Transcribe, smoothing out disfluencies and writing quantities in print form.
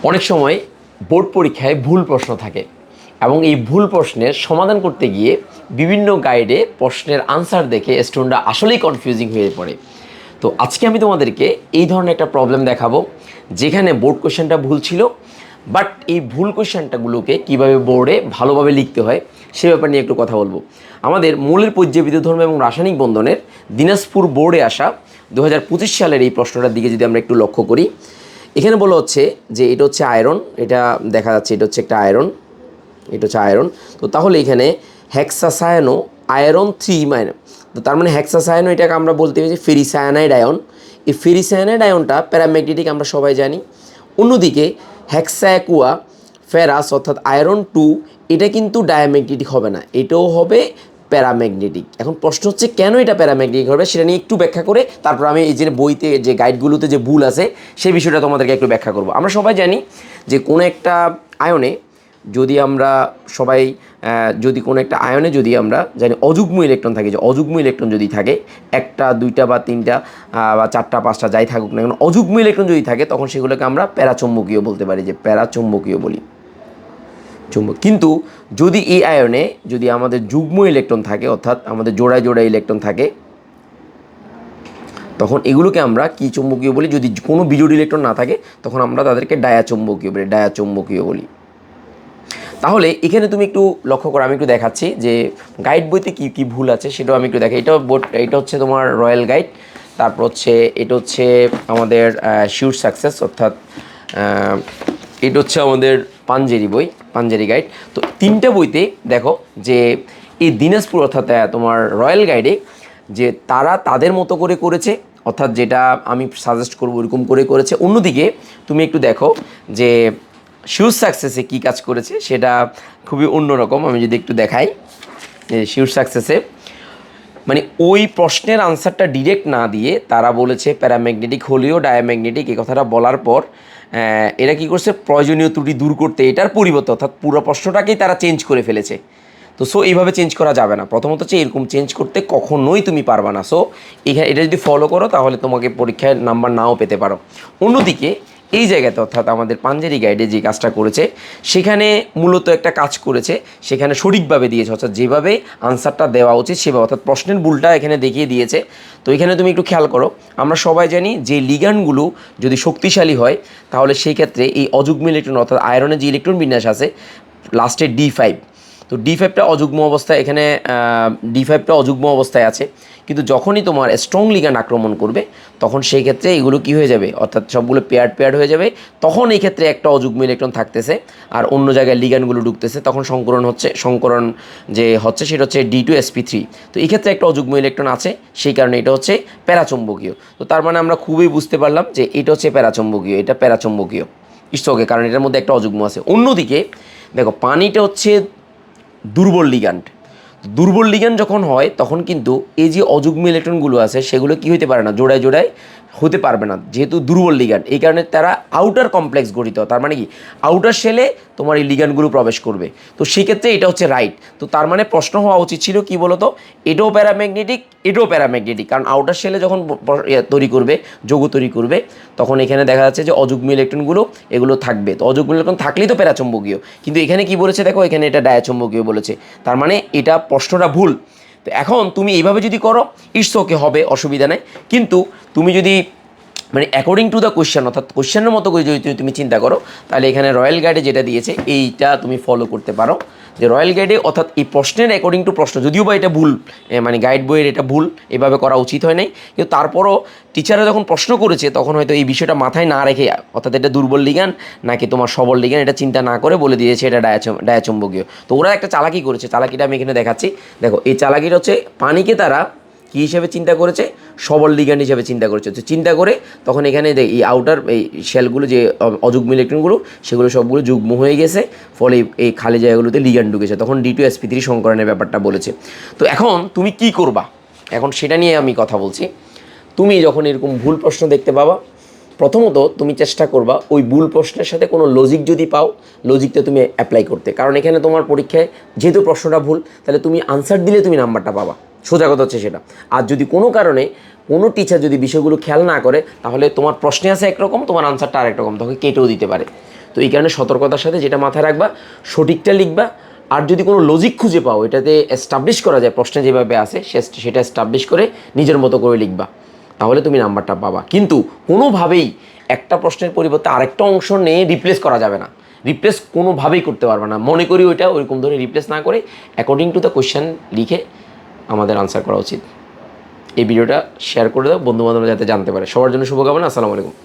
অনেক সময় বোর্ড পরীক্ষায় ভুল প্রশ্ন থাকে এবং এই ভুল প্রশ্নের সমাধান করতে গিয়ে বিভিন্ন গাইডে প্রশ্নের আনসার দেখে স্টুডেন্টরা আসলেই কনফিউজিং হয়ে পড়ে। তো আজকে আমি তোমাদেরকে এই ধরনের একটা প্রবলেম দেখাবো যেখানে বোর্ড কোশ্চেনটা ভুল ছিল, বাট এই ভুল কোশ্চেনটাগুলোকে কীভাবে বোর্ডে ভালোভাবে লিখতে হয় সে ব্যাপার নিয়ে একটু কথা বলবো। আমাদের মূলের পর্যায়ে বিদ্যুৎ ধর্ম এবং রাসায়নিক বন্ধনের দিনাজপুর বোর্ডে আসা 2025 সালের এই প্রশ্নটার দিকে যদি আমরা একটু লক্ষ্য করি, এখানে বলা হচ্ছে যে এটা হচ্ছে আয়রন, এটা দেখা যাচ্ছে এটা হচ্ছে একটা আয়রন, এটা হচ্ছে আয়রন। তো তাহলে এখানে হেক্সাসায়ানো আয়রন 3 তো তার মানে হেক্সাসায়ানো এটাকে আমরা বলতে পারি যে ফেরিসায়ানাইড আয়ন। এই ফেরিসায়ানাইড আয়নটা প্যারাম্যাগনেটিক আমরা সবাই জানি। অন্যদিকে হেক্সাকুয়া ফেরাস অর্থাৎ আয়রন 2 এটা কিন্তু ডায়াম্যাগনেটিক হবে না, এটাও হবে প্যারাম্যাগনেটিক। এখন প্রশ্ন হচ্ছে কেন এটা প্যারাম্যাগনেটিক হবে সেটা নিয়ে একটু ব্যাখ্যা করে তারপর আমি এই যে বইতে যে গাইডগুলোতে যে ভুল আছে সেই বিষয়টা তোমাদেরকে একটু ব্যাখ্যা করব। আমরা সবাই জানি যে কোনো একটা আয়নে যদি আমরা সবাই যদি কোনো একটা আয়নে যদি আমরা জানি অযুগ্ম ইলেকট্রন থাকে, যে অযুগ্ম ইলেকট্রন যদি থাকে একটা দুইটা বা তিনটা বা চারটা পাঁচটা যাই থাকুক না কেন, অযুগ্ম ইলেকট্রন যদি থাকে তখন সেগুলোকে আমরা প্যারাচুম্বকীয় বলতে পারি, যে প্যারাচুম্বকীয় বলি চুম্বক। কিন্তু যদি এই আয়নে যদি আমাদের যুগ্ম ইলেকট্রন থাকে অর্থাৎ আমাদের জোড়ায় জোড়ায় ইলেকট্রন থাকে তখন এগুলোকে আমরা কি চুম্বকীয় বলি। যদি কোনো বিজোড় ইলেকট্রন না থাকে তখন আমরা তাদেরকে ডায়াচুম্বকীয় বলি, ডায়াচুম্বকীয় বলি। তাহলে এখানে তুমি একটু লক্ষ্য করো, আমি একটু দেখাচ্ছি যে গাইড বইতে কী কী ভুল আছে সেটাও আমি একটু দেখাই। এটা হচ্ছে তোমার রয়্যাল গাইড, তারপর হচ্ছে এটা হচ্ছে আমাদের শিওর সাকসেস অর্থাৎ এটা হচ্ছে আমাদের পাঞ্জেরি বই, পাঞ্জেরি গাইড। তো তিনটা বইতে দেখো যে এই দিনাজপুর অর্থাৎ তোমার রয়্যাল গাইডে যে তারা তাদের মতো করে করেছে, অর্থাৎ যেটা আমি সাজেস্ট করবো ওরকম করে করেছে। অন্যদিকে তুমি একটু দেখো যে শিওর সাকসেসে কী কাজ করেছে সেটা খুবই অন্যরকম। আমি যদি একটু দেখাই যে শিওর সাকসেসে মানে ওই প্রশ্নের আনসারটা ডিরেক্ট না দিয়ে তারা বলেছে প্যারাম্যাগনেটিক হলেও ডায়াম্যাগনেটিক, এই কথাটা বলার পর এরা কী করছে প্রয়োজনীয় ত্রুটি দূর করতে এটার পরিবর্তে অর্থাৎ পুরো প্রশ্নটাকেই তারা চেঞ্জ করে ফেলেছে। তো সো এইভাবে চেঞ্জ করা যাবে না। প্রথমত হচ্ছে এরকম চেঞ্জ করতে কখনোই তুমি পারবা না। সো এখানে এটা যদি ফলো করো তাহলে তোমাকে পরীক্ষায় নাম্বার নাও পেতে পারো। অন্যদিকে এই জায়গাতে অর্থাৎ আমাদের পাঞ্জেরি গাইডে যে কাজটা করেছে সেখানে মূলত একটা কাজ করেছে, সেখানে সঠিকভাবে দিয়েছে অর্থাৎ যেভাবে আনসারটা দেওয়া উচিত সেভাবে, অর্থাৎ প্রশ্নের ভুলটা এখানে দেখিয়ে দিয়েছে। তো এখানে তুমি একটু খেয়াল করো, আমরা সবাই জানি যে লিগ্যান্ডগুলো যদি শক্তিশালী হয় তাহলে সেই ক্ষেত্রে এই অযুগ্ম ইলেকট্রন অর্থাৎ আয়রনের যে ইলেকট্রন বিন্যাস আছে লাস্টে D5, তো D5টা অযুগ্ম অবস্থায়, এখানে D5টা অযুগ্ম অবস্থায় আছে। কিন্তু যখনই তোমার স্ট্রং লিগ্যান্ড আক্রমণ করবে তখন সেই ক্ষেত্রে এগুলো কী হয়ে যাবে অর্থাৎ সবগুলো পেয়ার্ড হয়ে যাবে। তখন এই ক্ষেত্রে একটা অযুগ্ম ইলেকট্রন থাকতেছে আর অন্য জায়গায় লিগ্যান্ডগুলো ঢুকতেছে, তখন সংকরণ যে হচ্ছে সেটা হচ্ছে D2sp3। তো এই ক্ষেত্রে একটা অযুগ্ম ইলেকট্রন আছে, সেই কারণে এটা হচ্ছে প্যারাচুম্বকীয়। তো তার মানে আমরা খুবই বুঝতে পারলাম যে এটা হচ্ছে প্যারাচুম্বকীয়, এটা প্যারাচুম্বকীয় ইষ্টকে, কারণ এটার মধ্যে একটা অযুগ্ম আছে। অন্যদিকে দেখো পানিটা হচ্ছে দুর্বল লিগ্যান্ড, দুর্বল লিগ্যান্ড যখন হয় তখন কিন্তু এই যে অযুগ্ম ইলেকট্রনগুলো আছে সেগুলো কি হতে পারে না, জোড়ায় জোড়ায় হতে পারবে না যেহেতু দুর্বল লিগ্যান্ড। এই কারণে তারা আউটার কমপ্লেক্স গঠিত, তার মানে কি আউটার শেলে তোমার এই লিগ্যান্ডগুলো প্রবেশ করবে। তো সেক্ষেত্রে এটা হচ্ছে রাইট। তো তার মানে প্রশ্ন হওয়া উচিত ছিল কি বলতো, এটাও প্যারাম্যাগনেটিক এটাও প্যারাম্যাগনেটিক, কারণ আউটার শেলে যখন তৈরি করবে যৌগ তৈরি করবে তখন এখানে দেখা যাচ্ছে যে অযুগ্ম ইলেকট্রনগুলো এগুলো থাকবে। তো অযুগ্ম ইলেকট্রন থাকলেই তো প্যারাচুম্বকীয়, কিন্তু এখানে কি বলেছে দেখো, এখানে এটা ডায়াচুম্বকীয় বলেছে, তার মানে এটা প্রশ্নটা ভুল। তো এখন তুমি এইভাবে যদি করো ইটস ওকে হবে, অসুবিধা নেই। কিন্তু তুমি যদি মানে অ্যাকর্ডিং টু দ্য কোয়েশ্চেন অর্থাৎ কোয়েশ্চেনের মতো করে যদি তুমি চিন্তা করো তাহলে এখানে রয়্যাল গাইডে যেটা দিয়েছে এইটা তুমি ফলো করতে পারো। যে রয়্যাল গাইডে অর্থাৎ এই প্রশ্নের অ্যাকর্ডিং টু প্রশ্ন, যদিও বা এটা ভুল, মানে গাইড বইয়ের এটা ভুল, এভাবে করা উচিত হয় নাই, কিন্তু তারপরও টিচাররা যখন প্রশ্ন করেছে তখন হয়তো এই বিষয়টা মাথায় না রেখে অর্থাৎ এটা দুর্বল লিগ্যান্ড নাকি তোমার সবল লিগ্যান্ড এটা চিন্তা না করে বলে দিয়েছে এটা ডায়াচুম্বকীয়। তো ওরা একটা চালাকি করেছে, চালাকিটা আমি এখানে দেখাচ্ছি। দেখো এই চালাকিটা হচ্ছে পানিকে তারা কী হিসেবে চিন্তা করেছে, সবল লিগ্যান্ড হিসেবে চিন্তা করেছে। তো চিন্তা করে তখন এখানে এই আউটার এই শেলগুলো যে অযুগ্ম ইলেকট্রনগুলো সেগুলো সবগুলো যুগ্ম হয়ে গেছে, ফলে এই খালি জায়গাগুলোতে লিগ্যান্ড ঢুকেছে, তখন D2sp3 সংকরণের ব্যাপারটা বলেছে। তো এখন তুমি কি করবা, এখন সেটা নিয়ে আমি কথা বলছি। তুমি যখন এরকম ভুল প্রশ্ন দেখতে পাবা, প্রথমত তুমি চেষ্টা করবা ওই ভুল প্রশ্নের সাথে কোনো লজিক যদি পাও লজিকটা তুমি অ্যাপ্লাই করতে, কারণ এখানে তোমার পরীক্ষায় যেহেতু প্রশ্নটা ভুল তাহলে তুমি আনসার দিলে তুমি নাম্বারটা পাবা, সোজা কথা হচ্ছে সেটা। আর যদি কোনো কারণে কোনো টিচার যদি বিষয়গুলো খেয়াল না করে তাহলে তোমার প্রশ্নে আছে একরকম, তোমার আনসারটা আরেক রকম, তখন কেটেও দিতে পারে। তো এই কারণে সতর্কতার সাথে যেটা মাথায় রাখবা, সঠিকটা লিখবা। আর যদি কোনো লজিক খুঁজে পাও, এটাতে এস্টাবলিশ করা যায় প্রশ্নে যেভাবে আছে সেটা এস্টাবলিশ করে নিজের মতো করে লিখবা, তাহলে তুমি নাম্বারটা পাবা। কিন্তু কোনোভাবেই একটা প্রশ্নের পরিবর্তে আরেকটা অংশ নিয়ে রিপ্লেস করা যাবে না, রিপ্লেস কোনোভাবেই করতে পারবে না। মনে করি ওইটা ওইরকম ধরে রিপ্লেস না করে অ্যাকর্ডিং টু দ্য কোয়েশ্চেন লিখে আমাদের আনসার করা উচিত। এই ভিডিওটা শেয়ার করে দাও বন্ধুবান্ধবরা যাতে জানতে পারে। সবার জন্য শুভকামনা। আসসালামু আলাইকুম।